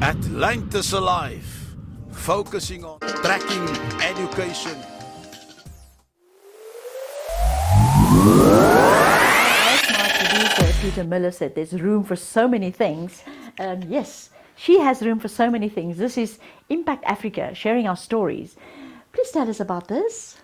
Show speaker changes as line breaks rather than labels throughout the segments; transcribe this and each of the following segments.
Atlantis Alive, focusing on tracking education.
As my producer Peter Miller said, there's room for so many things. Yes, she has room for so many things. This is Impact Africa, sharing our stories. Please tell us about this.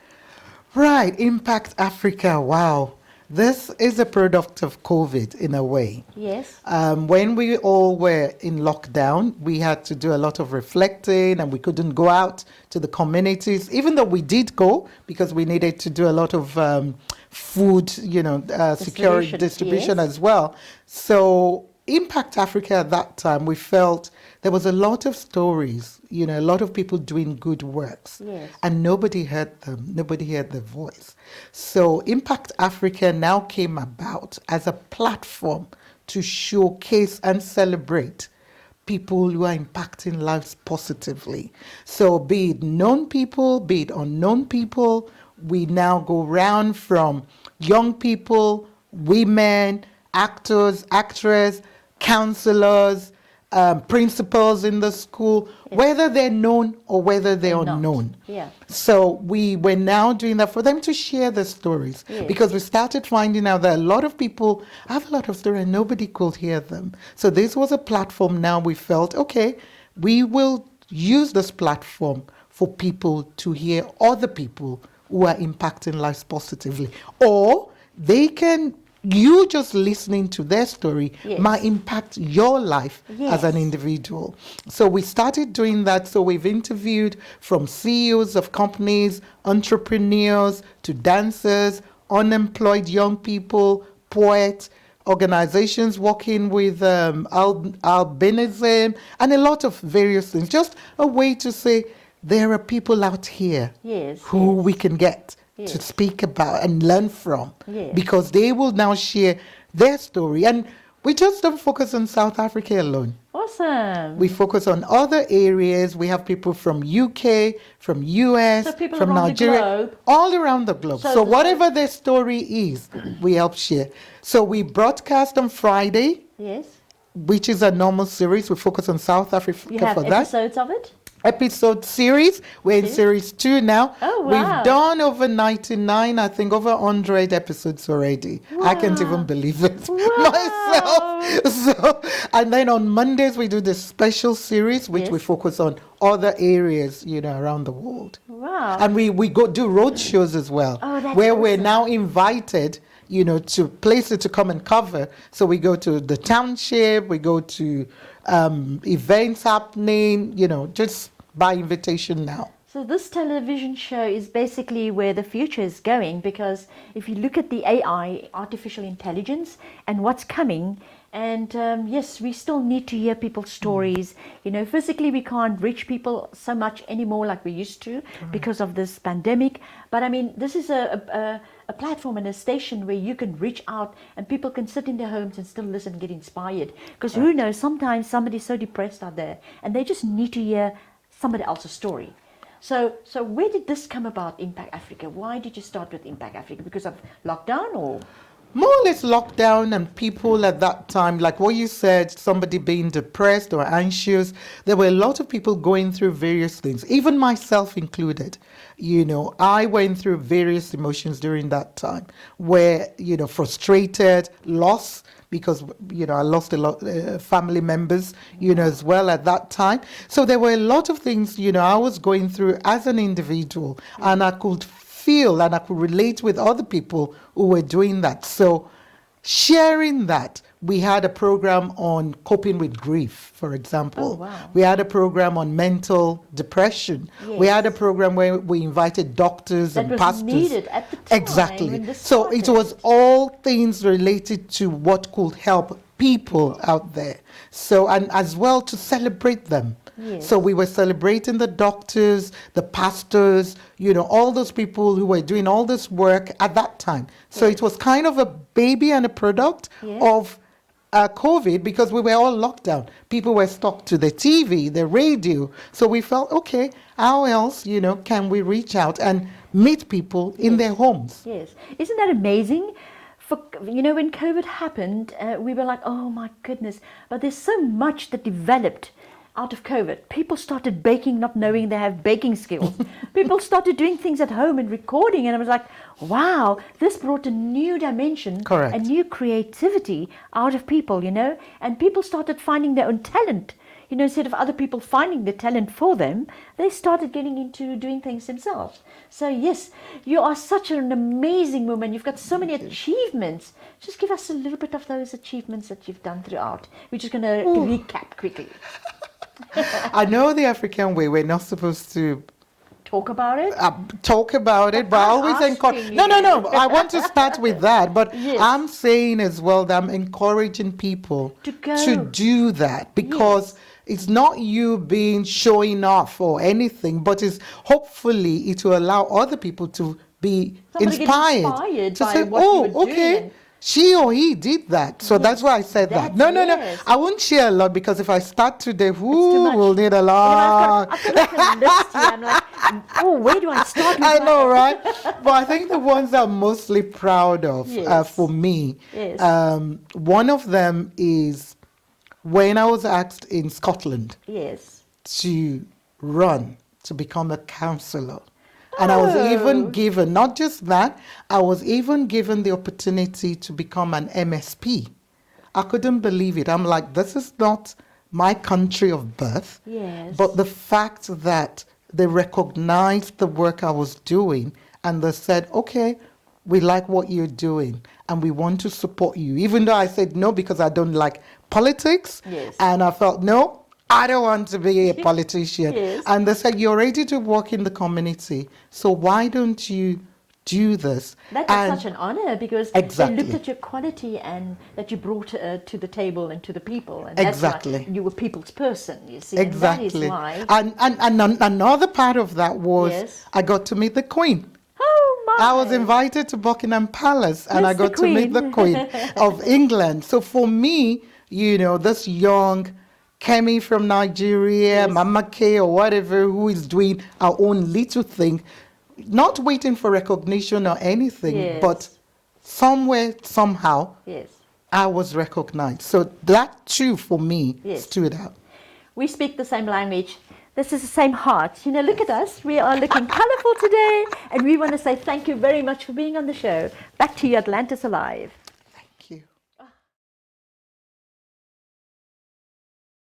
Right, Impact Africa. Wow. This is a product of COVID in a way.
Yes.
When we all were in lockdown, we had to do a lot of reflecting and we couldn't go out to the communities, even though we did go because we needed to do a lot of food, security distribution
yes.
as well. So Impact Africa at that time, we felt there was a lot of stories, a lot of people doing good works.
Yes.
And nobody heard them, nobody heard their voice. So Impact Africa now came about as a platform to showcase and celebrate people who are impacting lives positively. So be it known people, be it unknown people, we now go round from young people, women, actors, actresses, counselors, principals in the school,
yes.
whether they're known or whether they're
not.
unknown.
Yeah.
So we were now doing that for them to share their stories,
yes.
because we started finding out that a lot of people have a lot of stories and nobody could hear them. So this was a platform. Now we felt, okay, we will use this platform for people to hear other people who are impacting lives positively, or they can, you just listening to their story
yes.
might impact your life
yes.
as an individual. So we started doing that. So we've interviewed from CEOs of companies, entrepreneurs, to dancers, unemployed young people, poets, organizations working with albinism, and a lot of various things. Just a way to say there are people out here
yes.
who
yes.
we can get
yes.
to speak about and learn from,
yes.
because they will now share their story. And we just don't focus on South Africa alone.
Awesome.
We focus on other areas. We have people from UK, from US,
So people
from
around
Nigeria,
the globe.
all around the globe. So whatever their story is, we help share. So we broadcast on Friday,
yes.
which is a normal series. We focus on South Africa
You have
for that.
episodes of it?
Episode series. We're in series 2 now.
Oh, wow.
We've done over 99, I think over 100 episodes already.
Wow.
I can't even believe it
Wow.
myself. So, and then on Mondays we do the special series, which
yes.
we focus on other areas, around the world.
Wow.
And we go do road shows as well,
awesome.
where we're now invited, to places to come and cover. So we go to the township, we go to events happening, just by invitation now.
So this television show is basically where the future is going, because if you look at the AI, artificial intelligence, and what's coming, and yes, we still need to hear people's stories. Physically we can't reach people so much anymore like we used to because of this pandemic. But I mean, this is a platform and a station where you can reach out and people can sit in their homes and still listen and get inspired. Because who knows, sometimes somebody's so depressed out there and they just need to hear somebody else's story. So where did this come about, Impact Africa? Why did you start with Impact Africa? Because of lockdown or?
More or less lockdown, and people at that time, like what you said, somebody being depressed or anxious. There were a lot of people going through various things, even myself included. I went through various emotions during that time where, frustrated, loss, because, I lost a lot family members, as well at that time. So there were a lot of things, I was going through as an individual, and I could feel and I could relate with other people who were doing that. So sharing that, we had a program on coping with grief, for example.
Oh, wow.
We had a program on mental depression.
Yes.
We had a program where we invited doctors and pastors.
That was needed at the time.
Exactly.
When this
So it
started.
was all things related to what could help people out there. So, and as well to celebrate them.
Yes.
So we were celebrating the doctors, the pastors, all those people who were doing all this work at that time. So
Yes.
it was kind of a baby and a product
Yes.
of COVID, because we were all locked down. People were stuck to the TV, the radio. So we felt, okay, how else, can we reach out and meet people in their homes?
Yes. Isn't that amazing? When COVID happened, we were like, oh my goodness. But there's so much that developed out of COVID, people started baking not knowing they have baking skills. People started doing things at home and recording, and I was like, wow, this brought a new dimension,
Correct.
a new creativity out of people, and people started finding their own talent. Instead of other people finding the talent for them, they started getting into doing things themselves. So yes, you are such an amazing woman. You've got so many achievements. Just give us a little bit of those achievements that you've done throughout. We're just going to recap quickly.
I know the African way, we're not supposed to
Talk about it?
talk about it, but I always encourage.
asking
No, no,
you.
no. I want to start with that, but
Yes.
I'm saying as well that I'm encouraging people
To go.
do that, because it's not you being showing off or anything, but it's hopefully it will allow other people to be
Somebody get inspired
to
by
say,
what
oh,
you were doing
okay.
and-
She or he did that. So that's why I said that. No, no, no.
Yes.
I won't share a lot, because if I start today,
It's too much.
we'll need a lot.
I've got like a list here. I'm like, oh, where do I start with
I
that?
know, right? But I think the ones I'm mostly proud of
Yes.
for me,
Yes.
one of them is when I was asked in Scotland
Yes.
to run to become a counselor. And I was even given, not just that, I was even given the opportunity to become an MSP. I couldn't believe it. I'm like, this is not my country of birth.
Yes.
But the fact that they recognized the work I was doing, and they said, okay, we like what you're doing and we want to support you. Even though I said no because I don't like politics.
Yes.
And I felt, no, I don't want to be a politician.
Yes.
And they said, you're ready to work in the community, so why don't you do this?
That
And
was such an honor, because
Exactly.
they looked at your quality and that you brought to the table and to the people. And that's
Exactly.
why you were people's person, you see.
Exactly.
And that is why.
And another part of that was
Yes.
I got to meet the Queen.
Oh, my.
I was invited to Buckingham Palace, and I
Yes, the
got to meet the
Queen.
Queen of England. So for me, this young Kemi from Nigeria,
Yes.
Mama K or whatever, who is doing our own little thing, not waiting for recognition or anything,
Yes.
but somewhere, somehow,
Yes.
I was recognized. So that too, for me,
Yes.
stood out.
We speak the same language. This is the same heart. Look at us. We are looking colorful today. And we want to say thank you very much for being on the show. Back to you, Atlantis Alive.